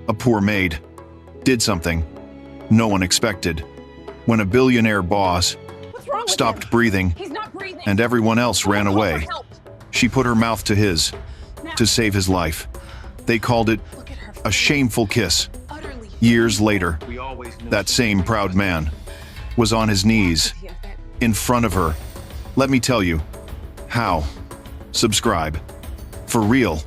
a poor maid, did something no one expected. When a billionaire boss What's wrong with stopped him? breathing He's not breathing. and everyone else ran Call for away, help. she put her mouth to his Now, to save his life. They called it look at her. a shameful kiss. Utterly. Years later, We always knew that same proud man was on his knees in front of her. Let me tell you how. Subscribe. For real.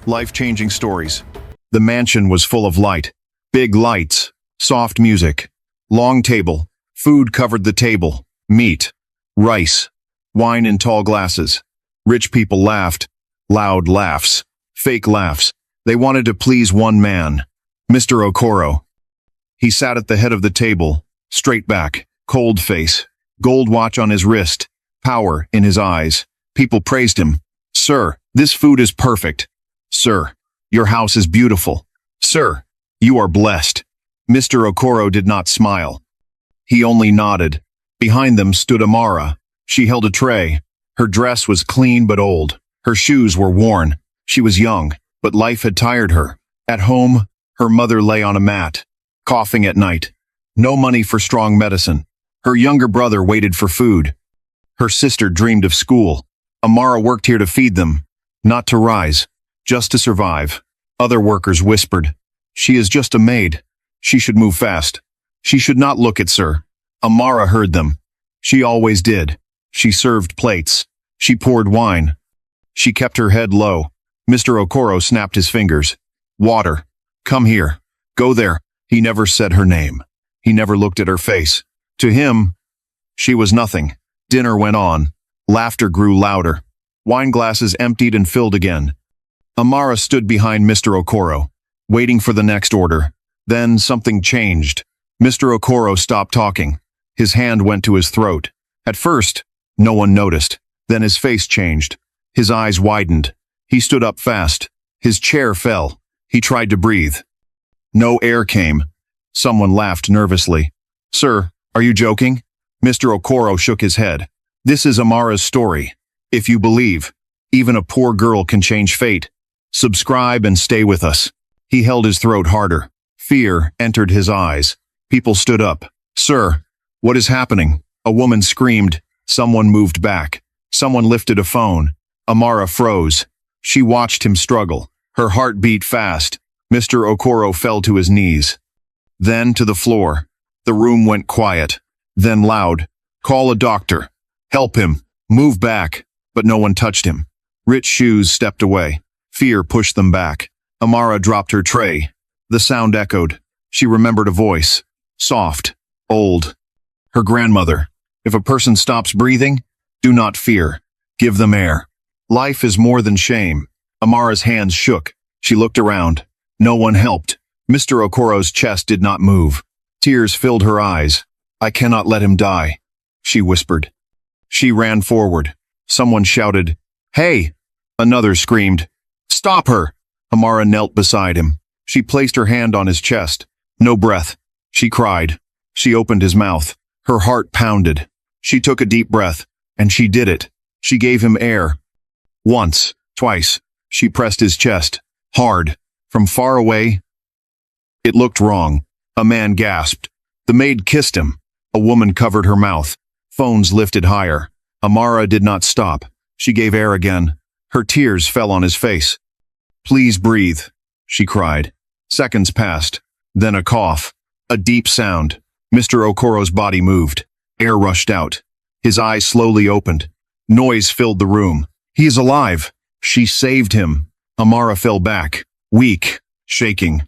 Life-changing stories. The mansion was full of light. Big lights, soft music, long table, food covered the table, meat, rice, wine in tall glasses. Rich people laughed, loud laughs, fake laughs. They wanted to please one man, Mr. Okoro. He sat at the head of the table, straight back, cold face, gold watch on his wrist, power in his eyes. People praised him. Sir, this food is perfect. Sir, your house is beautiful. Sir, you are blessed. Mr. Okoro did not smile. He only nodded. Behind them stood Amara. She held a tray. Her dress was clean but old. Her shoes were worn. She was young, but life had tired her. At home, her mother lay on a mat, coughing at night. No money for strong medicine. Her younger brother waited for food. Her sister dreamed of school. Amara worked here to feed them, not to rise, just to survive. Other workers whispered, "She is just a maid. She should move fast. She should not look at Sir." Amara heard them. She always did. She served plates. She poured wine. She kept her head low. Mr. Okoro snapped his fingers. "Water. Come here. Go there." He never said her name. He never looked at her face. To him, she was nothing. Dinner went on. Laughter grew louder. Wine glasses emptied and filled again. Amara stood behind Mr. Okoro, waiting for the next order. Then something changed. Mr. Okoro stopped talking. His hand went to his throat. At first, no one noticed. Then his face changed. His eyes widened. He stood up fast. His chair fell. He tried to breathe. No air came. Someone laughed nervously. "Sir, are you joking?" Mr. Okoro shook his head. "This is Amara's story. If you believe, even a poor girl can change fate. Subscribe and stay with us." He held his throat harder. Fear entered his eyes. People stood up. "Sir, what is happening?" A woman screamed. Someone moved back. Someone lifted a phone. Amara froze. She watched him struggle. Her heart beat fast. Mr. Okoro fell to his knees. Then to the floor. The room went quiet. Then loud. "Call a doctor. Help him. Move back." But no one touched him. Rich shoes stepped away. Fear pushed them back. Amara dropped her tray. The sound echoed. She remembered a voice. Soft. Old. Her grandmother. "If a person stops breathing, do not fear. Give them air. Life is more than shame." Amara's hands shook. She looked around. No one helped. Mr. Okoro's chest did not move. Tears filled her eyes. "I cannot let him die," she whispered. She ran forward. Someone shouted, "Hey!" Another screamed, "Stop her!" Amara knelt beside him. She placed her hand on his chest. No breath. She cried. She opened his mouth. Her heart pounded. She took a deep breath, and she did it. She gave him air. Once, twice, she pressed his chest, hard, from far away. It looked wrong. A man gasped. The maid kissed him. A woman covered her mouth. Phones lifted higher. Amara did not stop. She gave air again. Her tears fell on his face. "Please breathe," she cried. Seconds passed. Then a cough. A deep sound. Mr. Okoro's body moved. Air rushed out. His eyes slowly opened. Noise filled the room. "He is alive." She saved him. Amara fell back, weak, shaking.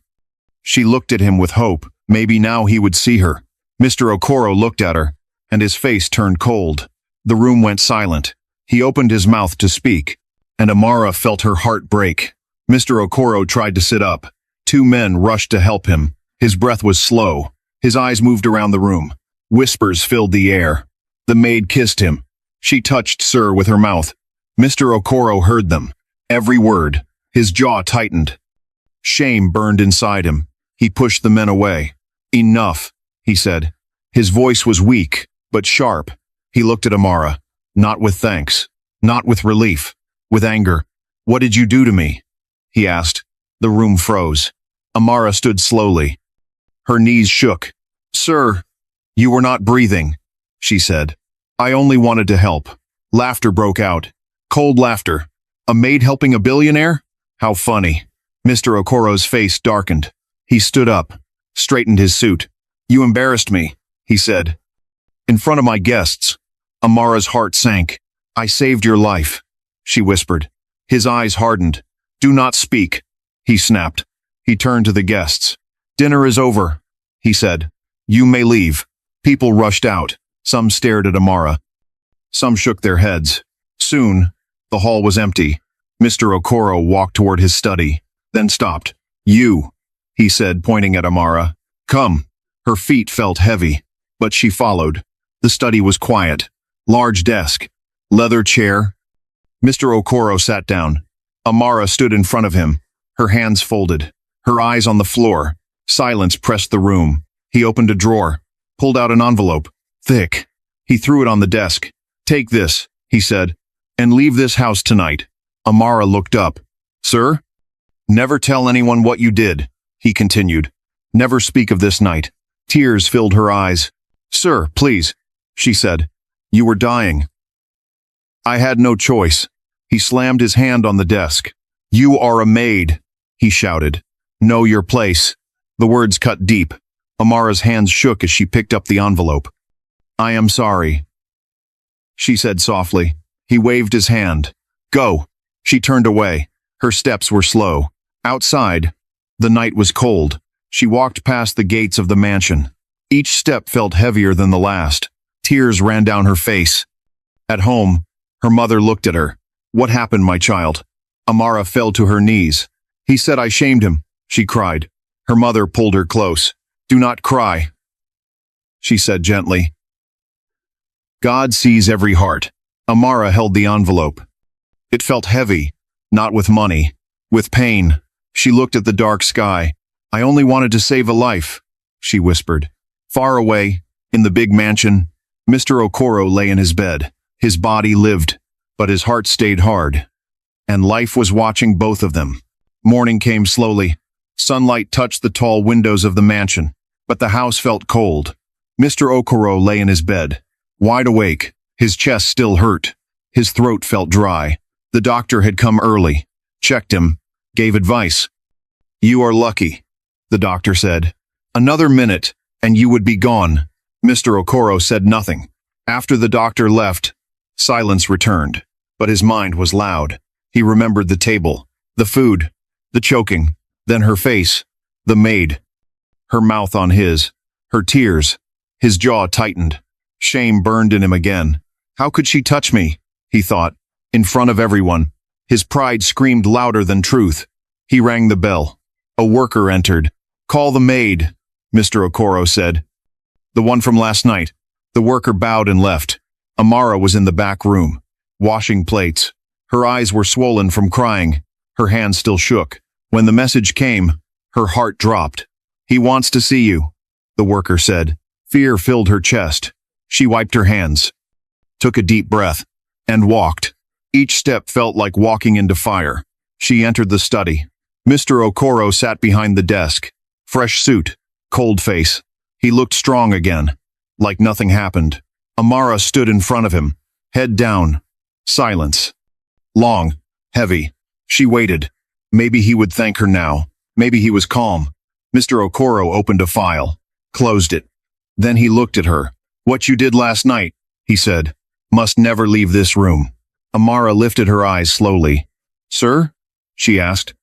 She looked at him with hope. Maybe now he would see her. Mr. Okoro looked at her, and his face turned cold. The room went silent. He opened his mouth to speak, and Amara felt her heart break. Mr. Okoro tried to sit up. Two men rushed to help him. His breath was slow. His eyes moved around the room. Whispers filled the air. The maid kissed him. She touched Sir with her mouth. Mr. Okoro heard them. Every word. His jaw tightened. Shame burned inside him. He pushed the men away. "Enough," he said. His voice was weak, but sharp. He looked at Amara. Not with thanks. Not with relief. With anger. "What did you do to me?" he asked. The room froze. Amara stood slowly. Her knees shook. "Sir, you were not breathing," she said. "I only wanted to help." Laughter broke out. Cold laughter. A maid helping a billionaire? How funny. Mr. Okoro's face darkened. He stood up, straightened his suit. "You embarrassed me," he said. "In front of my guests." Amara's heart sank. "I saved your life," she whispered. His eyes hardened. "Do not speak," he snapped. He turned to the guests. "Dinner is over," he said. "You may leave." People rushed out. Some stared at Amara. Some shook their heads. Soon, the hall was empty. Mr. Okoro walked toward his study, then stopped. "You," he said, pointing at Amara. "Come." Her feet felt heavy, but she followed. The study was quiet. Large desk. Leather chair. Mr. Okoro sat down. Amara stood in front of him, her hands folded, her eyes on the floor. Silence pressed the room. He opened a drawer, pulled out an envelope. Thick. He threw it on the desk. "Take this," he said, "and leave this house tonight." Amara looked up. "Sir?" "Never tell anyone what you did," he continued. "Never speak of this night." Tears filled her eyes. "Sir, please," she said. "You were dying." "I had no choice." He slammed his hand on the desk. "You are a maid," he shouted. "Know your place." The words cut deep. Amara's hands shook as she picked up the envelope. "I am sorry," she said softly. He waved his hand. "Go." She turned away. Her steps were slow. Outside, the night was cold. She walked past the gates of the mansion. Each step felt heavier than the last. Tears ran down her face. At home, her mother looked at her. "What happened, my child?" Amara fell to her knees. "He said I shamed him," she cried. Her mother pulled her close. "Do not cry," she said gently. "God sees every heart." Amara held the envelope. It felt heavy, not with money, with pain. She looked at the dark sky. "I only wanted to save a life," she whispered. Far away, in the big mansion, Mr. Okoro lay in his bed. His body lived, but his heart stayed hard. And life was watching both of them. Morning came slowly. Sunlight touched the tall windows of the mansion, but the house felt cold. Mr. Okoro lay in his bed, wide awake. His chest still hurt. His throat felt dry. The doctor had come early, checked him, gave advice. "You are lucky," the doctor said. "Another minute, and you would be gone." Mr. Okoro said nothing. After the doctor left, silence returned, but his mind was loud. He remembered the table, the food, the choking, then her face, the maid, her mouth on his, her tears. His jaw tightened. Shame burned in him again. "How could she touch me?" he thought, in front of everyone. His pride screamed louder than truth. He rang the bell. A worker entered. "Call the maid," Mr. Okoro said. "The one from last night." The worker bowed and left. Amara was in the back room, washing plates. Her eyes were swollen from crying. Her hands still shook. When the message came, her heart dropped. "He wants to see you," the worker said. Fear filled her chest. She wiped her hands, took a deep breath, and walked. Each step felt like walking into fire. She entered the study. Mr. Okoro sat behind the desk. Fresh suit, cold face. He looked strong again, like nothing happened. Amara stood in front of him, head down. Silence. Long, heavy. She waited. Maybe he would thank her now. Maybe he was calm. Mr. Okoro opened a file, closed it. Then he looked at her. "What you did last night," he said, "must never leave this room." Amara lifted her eyes slowly. "Sir?" she asked.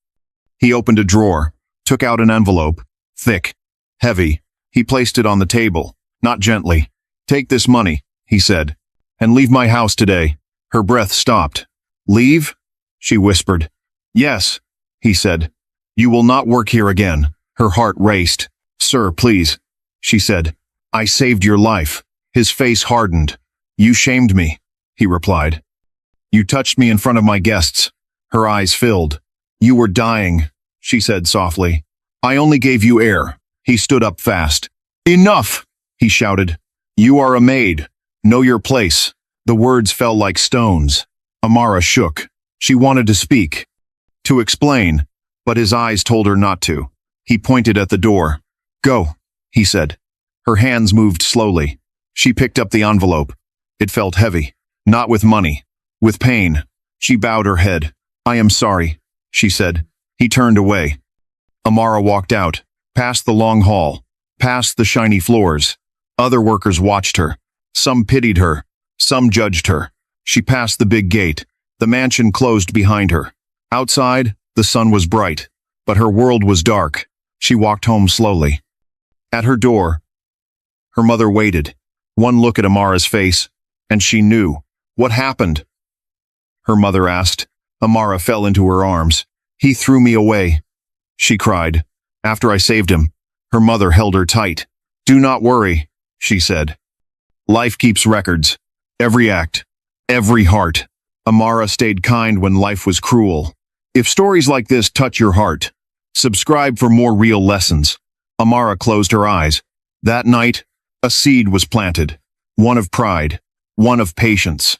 He opened a drawer, took out an envelope, thick, heavy. He placed it on the table, not gently. "Take this money," he said, "and leave my house today." Her breath stopped. "Leave?" she whispered. "Yes," he said. "You will not work here again." Her heart raced. "Sir, please," she said. "I saved your life." His face hardened. "You shamed me," he replied. "You touched me in front of my guests." Her eyes filled. "You were dying," she said softly. "I only gave you air." He stood up fast. "Enough!" he shouted. "You are a maid. Know your place." The words fell like stones. Amara shook. She wanted to speak, to explain, but his eyes told her not to. He pointed at the door. "Go," he said. Her hands moved slowly. She picked up the envelope. It felt heavy. Not with money. With pain. She bowed her head. "I am sorry," she said. He turned away. Amara walked out, past the long hall, past the shiny floors. Other workers watched her. Some pitied her. Some judged her. She passed the big gate. The mansion closed behind her. Outside, the sun was bright, but her world was dark. She walked home slowly. At her door, her mother waited. One look at Amara's face, and she knew. "What happened?" her mother asked. Amara fell into her arms. "He threw me away," she cried. "After I saved him." Her mother held her tight. "Do not worry," she said. "Life keeps records. Every act. Every heart." Amara stayed kind when life was cruel. If stories like this touch your heart, subscribe for more real lessons. Amara closed her eyes. That night, a seed was planted. One of pride. One of patience.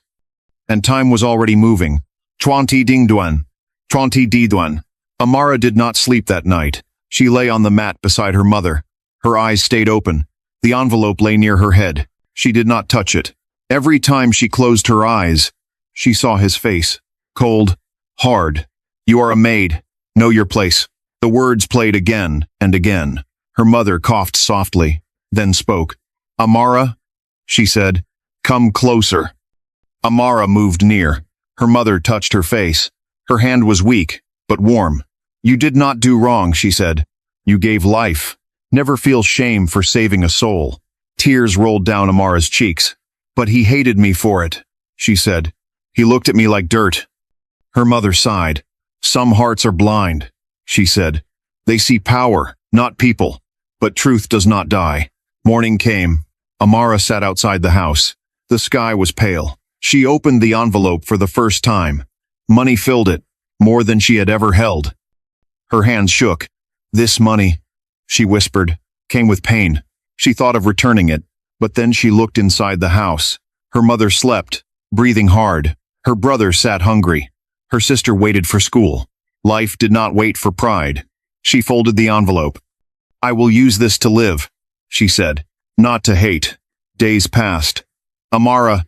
And time was already moving. 20 ding duan. 20 di duan. Amara did not sleep that night. She lay on the mat beside her mother. Her eyes stayed open. The envelope lay near her head. She did not touch it. Every time she closed her eyes, she saw his face. Cold. Hard. "You are a maid. Know your place." The words played again and again. Her mother coughed softly, then spoke. "Amara," she said, "come closer." Amara moved near. Her mother touched her face. Her hand was weak, but warm. "You did not do wrong," she said. "You gave life. Never feel shame for saving a soul." Tears rolled down Amara's cheeks. "But he hated me for it," she said. "He looked at me like dirt." Her mother sighed. "Some hearts are blind," she said. "They see power, not people. But truth does not die." Morning came. Amara sat outside the house. The sky was pale. She opened the envelope for the first time. Money filled it, more than she had ever held. Her hands shook. "This money," she whispered, "came with pain." She thought of returning it, but then she looked inside the house. Her mother slept, breathing hard. Her brother sat hungry. Her sister waited for school. Life did not wait for pride. She folded the envelope. "I will use this to live," she said, "not to hate." Days passed. Amara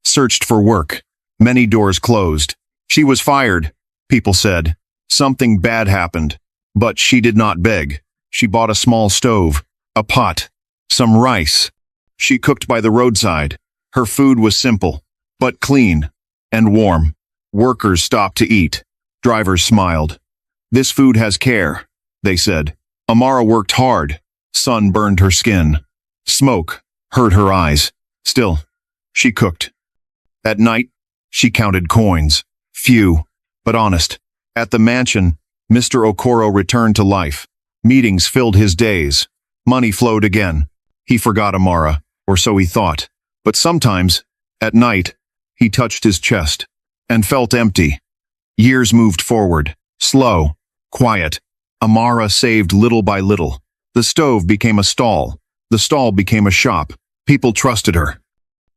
searched for work. Many doors closed. She was fired, people said. Something bad happened. But she did not beg. She bought a small stove, a pot, some rice. She cooked by the roadside. Her food was simple, but clean and warm. Workers stopped to eat. Drivers smiled. "This food has care," they said. Amara worked hard. Sun burned her skin. Smoke hurt her eyes. Still, she cooked. At night, she counted coins. Few, but honest. At the mansion, Mr. Okoro returned to life. Meetings filled his days. Money flowed again. He forgot Amara, or so he thought. But sometimes, at night, he touched his chest and felt empty. Years moved forward, slow, quiet. Amara saved little by little. The stove became a stall. The stall became a shop. People trusted her.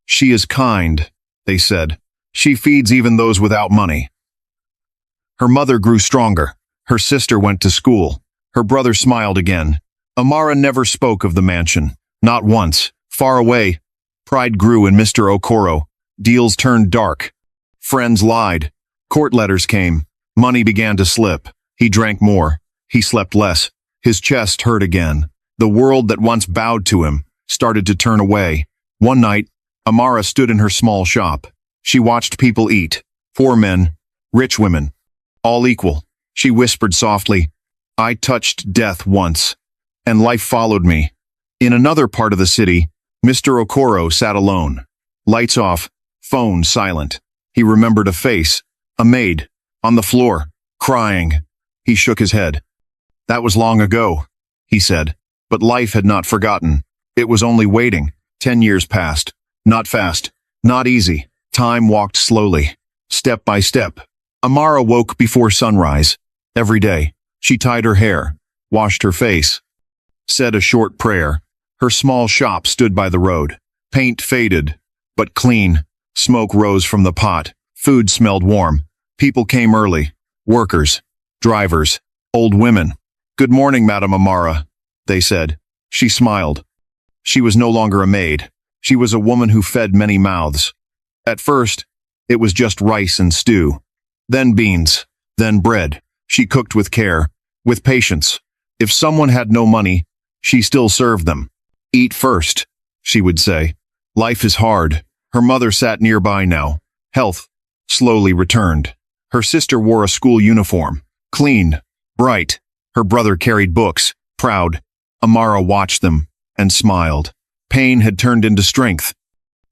"She is kind," they said. "She feeds even those without money." Her mother grew stronger. Her sister went to school. Her brother smiled again. Amara never spoke of the mansion. Not once. Far away, pride grew in Mr. Okoro. Deals turned dark. Friends lied. Court letters came. Money began to slip. He drank more. He slept less. His chest hurt again. The world that once bowed to him started to turn away. One night, Amara stood in her small shop. She watched people eat. 4 men, rich women, all equal. She whispered softly, "I touched death once, and life followed me." In another part of the city, Mr. Okoro sat alone. Lights off, phone silent. He remembered a face, a maid, on the floor, crying. He shook his head. "That was long ago," he said. But life had not forgotten. It was only waiting. 10 years passed. Not fast. Not easy. Time walked slowly. Step by step. Amara woke before sunrise. Every day, she tied her hair, washed her face, said a short prayer. Her small shop stood by the road. Paint faded, but clean. Smoke rose from the pot. Food smelled warm. People came early. Workers, drivers, old women. "Good morning, Madame Amara," they said. She smiled. She was no longer a maid. She was a woman who fed many mouths. At first, it was just rice and stew. Then beans. Then bread. She cooked with care, with patience. If someone had no money, she still served them. "Eat first," she would say. "Life is hard." Her mother sat nearby now. Health slowly returned. Her sister wore a school uniform. Clean. Bright. Her brother carried books. Proud. Amara watched them and smiled. Pain had turned into strength.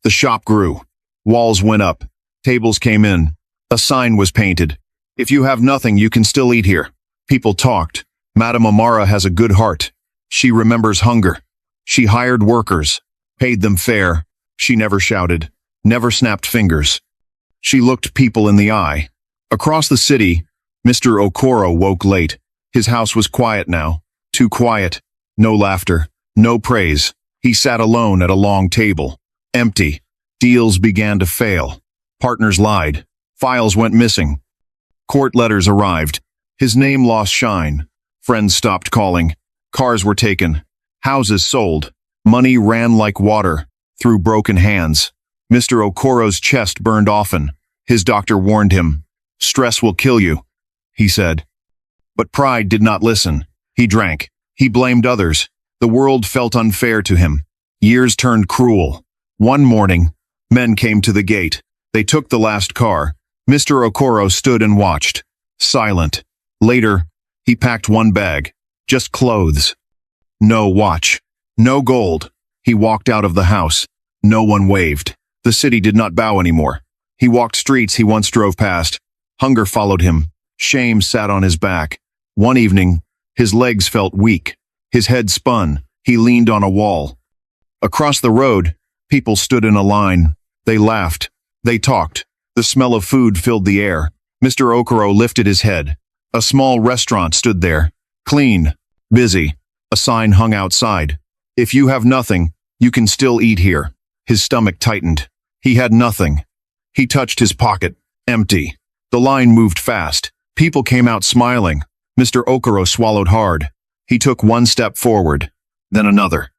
The shop grew. Walls went up. Tables came in. A sign was painted. "If you have nothing, you can still eat here." People talked. "Madame Amara has a good heart. She remembers hunger." She hired workers, paid them fair. She never shouted, never snapped fingers. She looked people in the eye. Across the city, Mr. Okoro woke late. His house was quiet now. Too quiet. No laughter. No praise. He sat alone at a long table. Empty. Deals began to fail. Partners lied. Files went missing. Court letters arrived. His name lost shine. Friends stopped calling. Cars were taken. Houses sold. Money ran like water through broken hands. Mr. Okoro's chest burned often. His doctor warned him. "Stress will kill you," he said. But pride did not listen. He drank. He blamed others. The world felt unfair to him. Years turned cruel. One morning, men came to the gate. They took the last car. Mr. Okoro stood and watched, silent. Later, he packed one bag. Just clothes. No watch. No gold. He walked out of the house. No one waved. The city did not bow anymore. He walked streets he once drove past. Hunger followed him. Shame sat on his back. One evening, his legs felt weak. His head spun. He leaned on a wall. Across the road, people stood in a line. They laughed. They talked. The smell of food filled the air. Mr. Okoro lifted his head. A small restaurant stood there. Clean. Busy. A sign hung outside. "If you have nothing, you can still eat here." His stomach tightened. He had nothing. He touched his pocket. Empty. The line moved fast. People came out smiling. Mr. Okoro swallowed hard. He took one step forward, then another.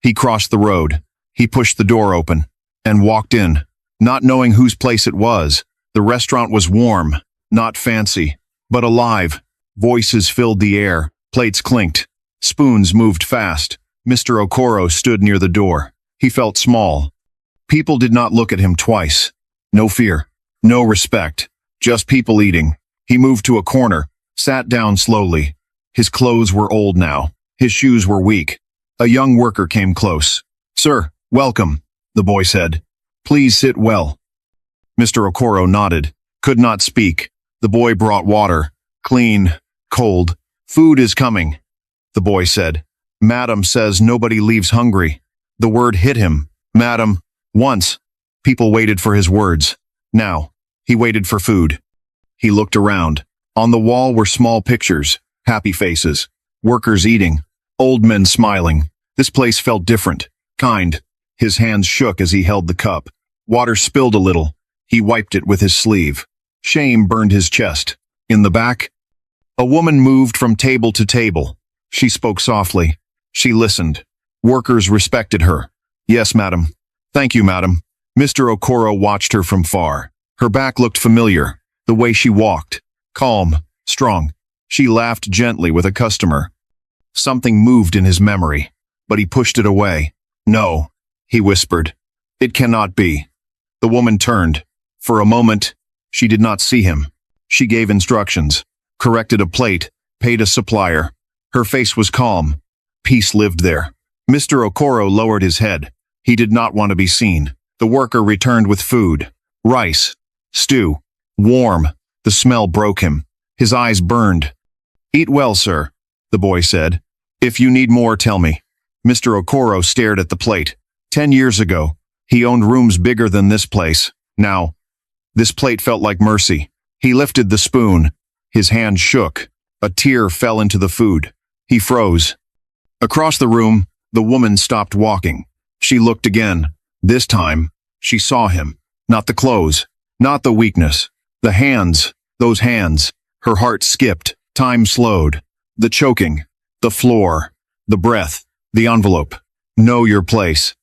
He crossed the road. He pushed the door open and walked in, not knowing whose place it was. The restaurant was warm, not fancy, but alive. Voices filled the air. Plates clinked. Spoons moved fast. Mr. Okoro stood near the door. He felt small. People did not look at him twice. No fear. No respect. Just people eating. He moved to a corner, sat down slowly. His clothes were old now. His shoes were weak. A young worker came close. "Sir, welcome," the boy said. "Please sit well." Mr. Okoro nodded, could not speak. The boy brought water. Clean, cold. "Food is coming," the boy said. "Madam says nobody leaves hungry." The word hit him. Madam. Once. People waited for his words. Now, he waited for food. He looked around. On the wall were small pictures, happy faces, workers eating, old men smiling. This place felt different, kind. His hands shook as he held the cup. Water spilled a little. He wiped it with his sleeve. Shame burned his chest. In the back, a woman moved from table to table. She spoke softly. She listened. Workers respected her. "Yes, madam." "Thank you, madam." Mr. Okoro watched her from far. Her back looked familiar. The way she walked. Calm. Strong. She laughed gently with a customer. Something moved in his memory, but he pushed it away. "No," he whispered. "It cannot be." The woman turned. For a moment, she did not see him. She gave instructions, corrected a plate, paid a supplier. Her face was calm. Peace lived there. Mr. Okoro lowered his head. He did not want to be seen. The worker returned with food. Rice. Stew. Warm. The smell broke him. His eyes burned. "Eat well, sir," the boy said. "If you need more, tell me." Mr. Okoro stared at the plate. 10 years ago, he owned rooms bigger than this place. Now, this plate felt like mercy. He lifted the spoon. His hand shook. A tear fell into the food. He froze. Across the room, the woman stopped walking. She looked again. This time, she saw him. Not the clothes. Not the weakness. The hands. Those hands. Her heart skipped. Time slowed. The choking, the floor, the breath, the envelope. Know your place.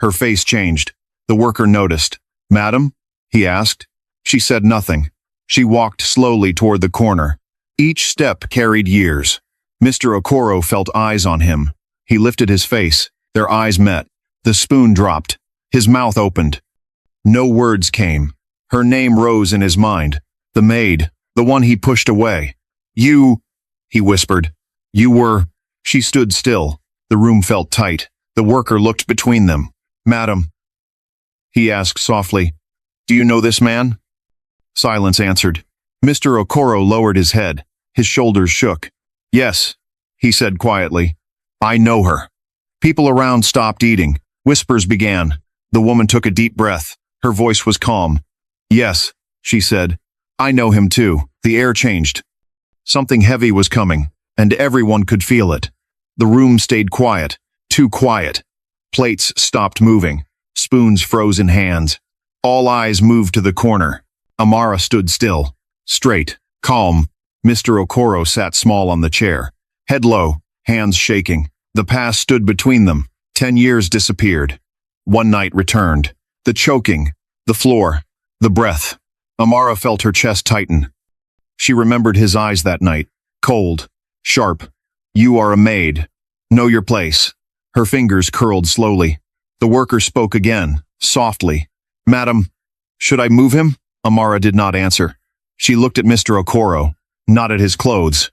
Her face changed. The worker noticed. Madam? He asked. She said nothing. She walked slowly toward the corner. Each step carried years. Mr. Okoro felt eyes on him. He lifted his face. Their eyes met. The spoon dropped. His mouth opened. No words came. Her name rose in his mind. The maid, the one he pushed away. You, he whispered. You were. She stood still. The room felt tight. The worker looked between them. Madam, he asked softly, do you know this man? Silence answered. Mr. Okoro lowered his head. His shoulders shook. Yes, he said quietly. I know her. People around stopped eating. Whispers began. The woman took a deep breath. Her voice was calm. Yes, she said. I know him too. The air changed. Something heavy was coming, and everyone could feel it. The room stayed quiet, too quiet. Plates stopped moving. Spoons froze in hands. All eyes moved to the corner. Amara stood still, straight, calm. Mr. Okoro sat small on the chair, head low, hands shaking. The past stood between them. 10 years disappeared. One night returned. The choking, the floor, the breath. Amara felt her chest tighten. She remembered his eyes that night, cold, sharp. You are a maid. Know your place. Her fingers curled slowly. The worker spoke again, softly. Madam, should I move him? Amara did not answer. She looked at Mr. Okoro, not at his clothes,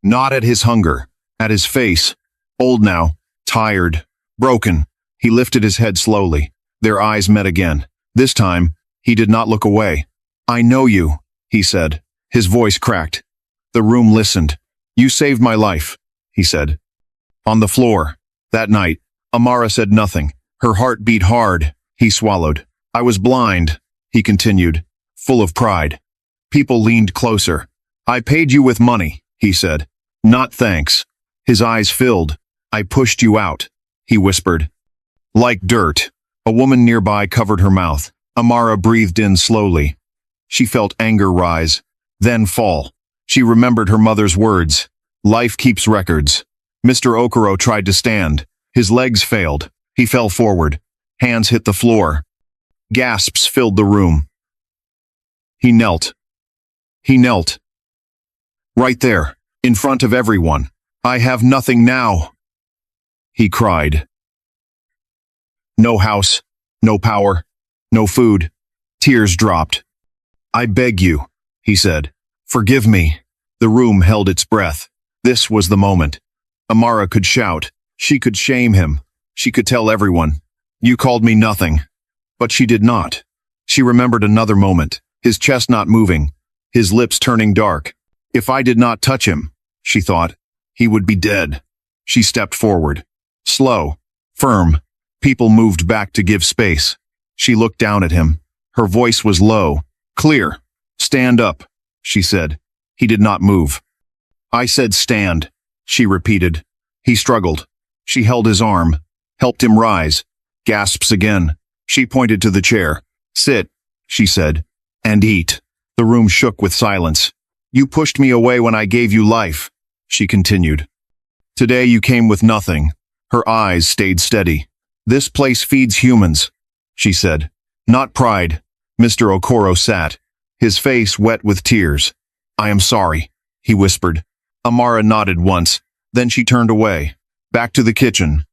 not at his hunger, at his face. Old now, tired, broken. He lifted his head slowly. Their eyes met again. This time, he did not look away. I know you, he said. His voice cracked. The room listened. You saved my life, he said. On the floor, that night, Amara said nothing. Her heart beat hard. He swallowed. I was blind, he continued, full of pride. People leaned closer. I paid you with money, he said. Not thanks. His eyes filled. I pushed you out, he whispered. Like dirt. A woman nearby covered her mouth. Amara breathed in slowly. She felt anger rise, then fall. She remembered her mother's words. Life keeps records. Mr. Okoro tried to stand. His legs failed. He fell forward. Hands hit the floor. Gasps filled the room. He knelt. He knelt. Right there, in front of everyone. I have nothing now, he cried. No house, no power, no food. Tears dropped. I beg you, he said. Forgive me. The room held its breath. This was the moment. Amara could shout. She could shame him. She could tell everyone. You called me nothing. But she did not. She remembered another moment, his chest not moving, his lips turning dark. If I did not touch him, she thought, he would be dead. She stepped forward. Slow, firm. People moved back to give space. She looked down at him. Her voice was low, clear. Stand up, she said. He did not move. I said stand, she repeated. He struggled. She held his arm, helped him rise. Gasps again. She pointed to the chair. Sit, she said, and eat. The room shook with silence. You pushed me away when I gave you life, she continued. Today you came with nothing. Her eyes stayed steady. This place feeds humans, she said. Not pride. Mr. Okoro sat, his face wet with tears. I am sorry, he whispered. Amara nodded once. Then she turned away, back to the kitchen.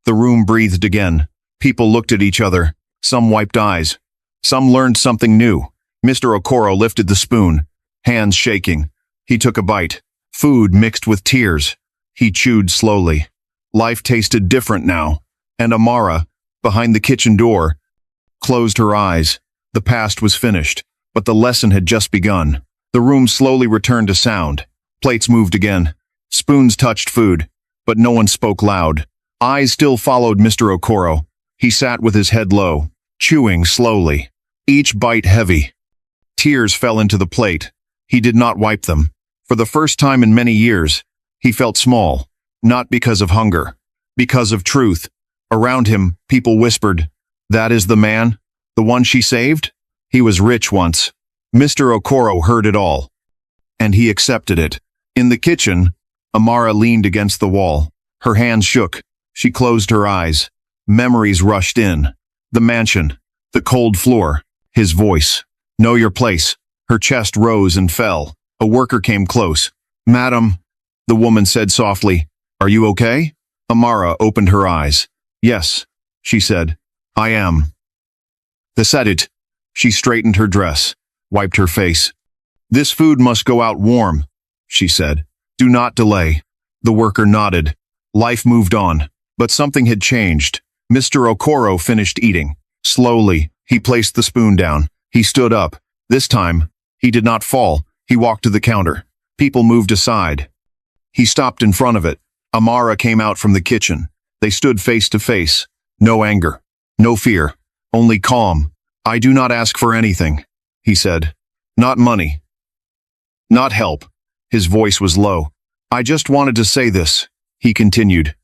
The room breathed again. People looked at each other. Some wiped eyes. Some learned something new. Mr. Okoro lifted the spoon, hands shaking. He took a bite. Food mixed with tears. He chewed slowly. Life tasted different now. And Amara, behind the kitchen door, closed her eyes. The past was finished, but the lesson had just begun. The room slowly returned to sound. Plates moved again. Spoons touched food, but no one spoke loud. Eyes still followed Mr. Okoro. He sat with his head low, chewing slowly, each bite heavy. Tears fell into the plate. He did not wipe them. For the first time in many years, he felt small, not because of hunger, because of truth. Around him, people whispered, that is the man? The one she saved? He was rich once. Mr. Okoro heard it all. And he accepted it. In the kitchen, Amara leaned against the wall. Her hands shook. She closed her eyes. Memories rushed in. The mansion. The cold floor. His voice. Know your place. Her chest rose and fell. A worker came close. Madam, the woman said softly, are you okay? Amara opened her eyes. Yes, she said. I am. That's it. She straightened her dress, wiped her face. This food must go out warm, she said. Do not delay. The worker nodded. Life moved on, but something had changed. Mr. Okoro finished eating. Slowly, he placed the spoon down. He stood up. This time, he did not fall. He walked to the counter. People moved aside. He stopped in front of it. Amara came out from the kitchen. They stood face to face. No anger. No fear. Only calm. I do not ask for anything, he said. Not money. Not help. His voice was low. I just wanted to say this, he continued.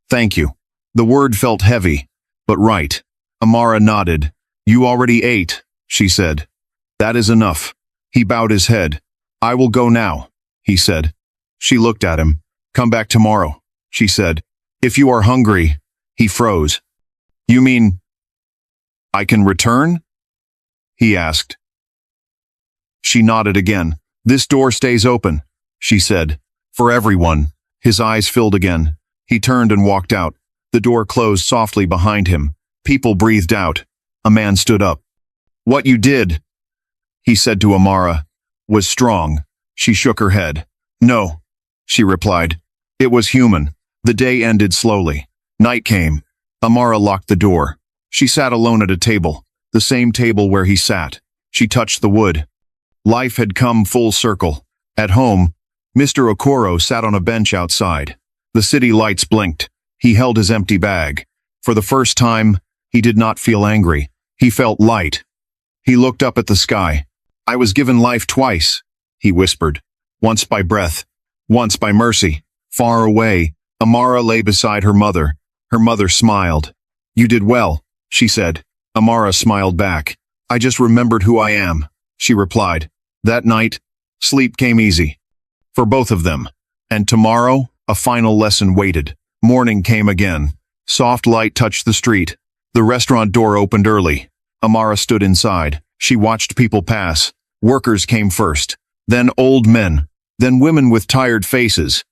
Thank you. The word felt heavy, but right. Amara nodded. You already ate, she said. That is enough. He bowed his head. I will go now, he said. She looked at him. Come back tomorrow, she said. If you are hungry, he froze. You mean I can return? He asked. She nodded again. This door stays open, she said. For everyone. His eyes filled again. He turned and walked out. The door closed softly behind him. People breathed out. A man stood up. What you did, he said to Amara, was strong. She shook her head. No, she replied. It was human. The day ended slowly. Night came. Amara locked the door. She sat alone at a table, the same table where he sat. She touched the wood. Life had come full circle. At home, Mr. Okoro sat on a bench outside. The city lights blinked. He held his empty bag. For the first time, he did not feel angry. He felt light. He looked up at the sky. I was given life twice, he whispered. Once by breath, once by mercy. Far away, Amara lay beside her mother. Her mother smiled. You did well, she said. Amara smiled back. I just remembered who I am, she replied. That night, sleep came easy. For both of them. And tomorrow, a final lesson waited. Morning came again. Soft light touched the street. The restaurant door opened early. Amara stood inside. She watched people pass. Workers came first. Then old men. Then women with tired faces.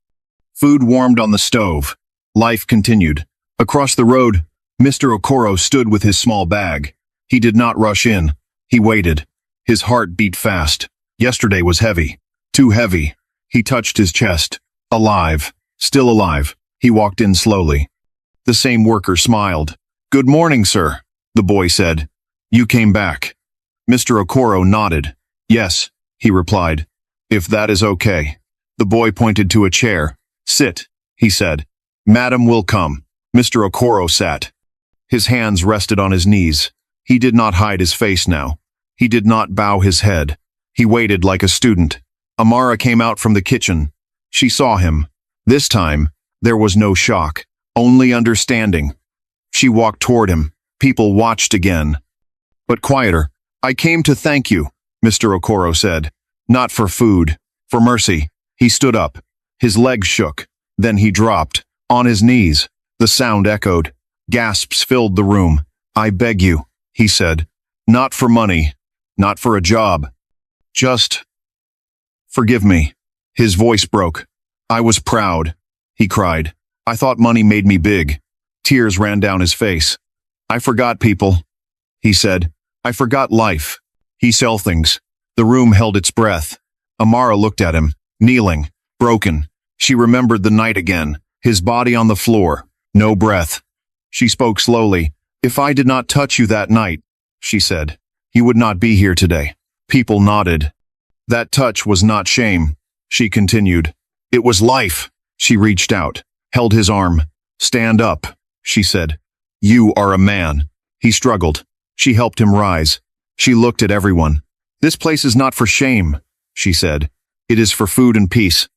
Food warmed on the stove. Life continued. Across the road, Mr. Okoro stood with his small bag. He did not rush in. He waited. His heart beat fast. Yesterday was heavy. Too heavy. He touched his chest. Alive. Still alive. He walked in slowly. The same worker smiled. Good morning, sir, the boy said. You came back. Mr. Okoro nodded. Yes, he replied. If that is okay. The boy pointed to a chair. Sit, he said. Madam will come. Mr. Okoro sat. His hands rested on his knees. He did not hide his face now. He did not bow his head. He waited like a student. Amara came out from the kitchen. She saw him. This time, there was no shock, only understanding. She walked toward him. People watched again. But quieter. I came to thank you, Mr. Okoro said. Not for food, for mercy. He stood up. His legs shook. Then he dropped. On his knees. The sound echoed. Gasps filled the room. I beg you, he said. Not for money. Not for a job. Just forgive me. His voice broke. I was proud, he cried. I thought money made me big. Tears ran down his face. I forgot people, he said. I forgot life. He sell things. The room held its breath. Amara looked at him, kneeling, broken. She remembered the night again, his body on the floor, no breath. She spoke slowly. If I did not touch you that night, she said, you would not be here today. People nodded. That touch was not shame, she continued. It was life. She reached out, held his arm. Stand up, she said. You are a man. He struggled. She helped him rise. She looked at everyone. This place is not for shame, she said. It is for food and peace.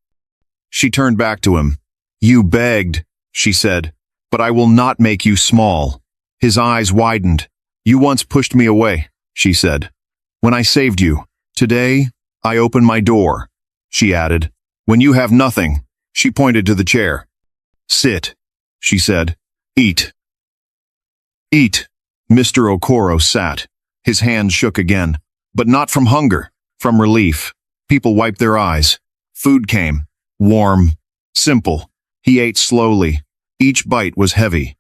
She turned back to him. You begged, she said, but I will not make you small. His eyes widened. You once pushed me away, she said. When I saved you, today, I open my door, she added. When you have nothing, She pointed to the chair. Sit, she said. Eat. Eat. Mr. Okoro sat. His hands shook again, but not from hunger, from relief. People wiped their eyes. Food came. Warm. Simple. He ate slowly. Each bite was heavy.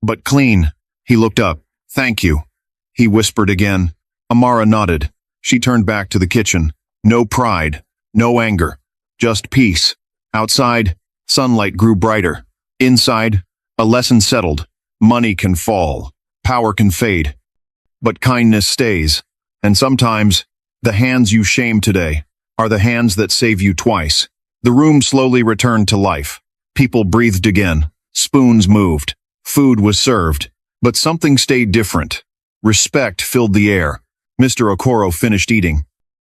But clean. He looked up. Thank you. He whispered again. Amara nodded. She turned back to the kitchen. No pride. No anger. Just peace. Outside, sunlight grew brighter. Inside, a lesson settled. Money can fall. Power can fade. But kindness stays. And sometimes, the hands you shame today are the hands that save you twice. The room slowly returned to life. People breathed again. Spoons moved. Food was served. But something stayed different. Respect filled the air. Mr. Okoro finished eating.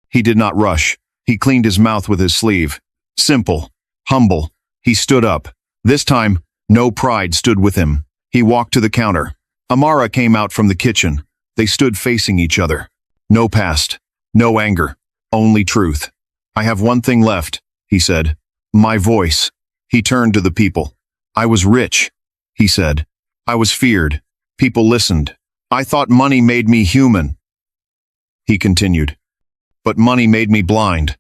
He did not rush. He cleaned his mouth with his sleeve. Simple. Humble. He stood up. This time, no pride stood with him. He walked to the counter. Amara came out from the kitchen. They stood facing each other. No past. No anger. Only truth. I have one thing left, he said. My voice. He turned to the people. I was rich, he said. I was feared. People listened. I thought money made me human. He continued. But money made me blind.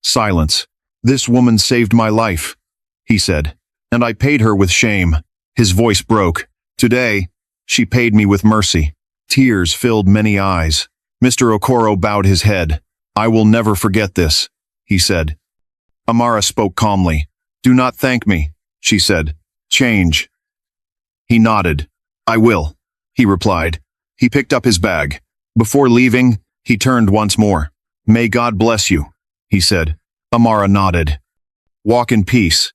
Silence. This woman saved my life, he said. And I paid her with shame. His voice broke. Today, she paid me with mercy. Tears filled many eyes. Mr. Okoro bowed his head. I will never forget this, he said. Amara spoke calmly. Do not thank me, she said. Change. He nodded. I will, he replied. He picked up his bag. Before leaving, he turned once more. May God bless you, he said. Amara nodded. Walk in peace,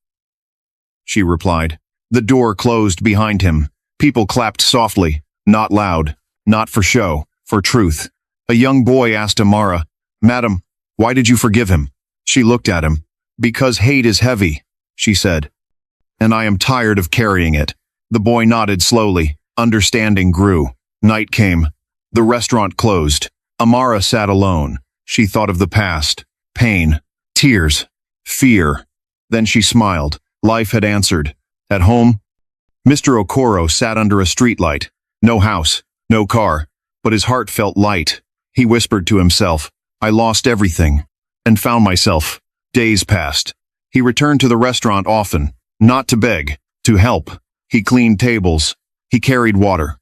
she replied. The door closed behind him. People clapped softly, not loud, not for show, for truth. A young boy asked Amara, Madam, why did you forgive him? She looked at him. Because hate is heavy, she said. And I am tired of carrying it. The boy nodded slowly. Understanding grew. Night came. The restaurant closed. Amara sat alone. She thought of the past. Pain. Tears. Fear. Then she smiled. Life had answered. At home, Mr. Okoro sat under a streetlight. No house. No car. But his heart felt light. He whispered to himself, I lost everything. And found myself. Days passed. He returned to the restaurant often. Not to beg. To help. He cleaned tables. He carried water.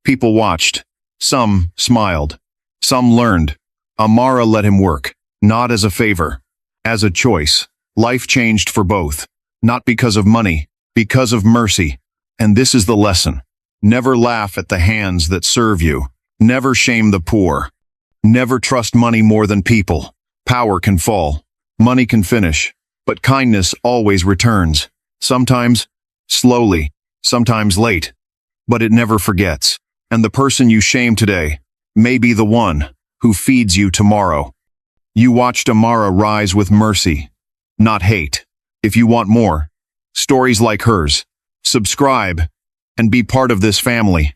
People watched. Some smiled. Some learned. Amara let him work. Not as a favor. As a choice. Life changed for both. Not because of money. Because of mercy. And this is the lesson. Never laugh at the hands that serve you. Never shame the poor. Never trust money more than people. Power can fall. Money can finish. But kindness always returns. Sometimes, slowly. Sometimes late. But it never forgets. And the person you shame today may be the one who feeds you tomorrow. You watched Amara rise with mercy, not hate. If you want more stories like hers, subscribe and be part of this family.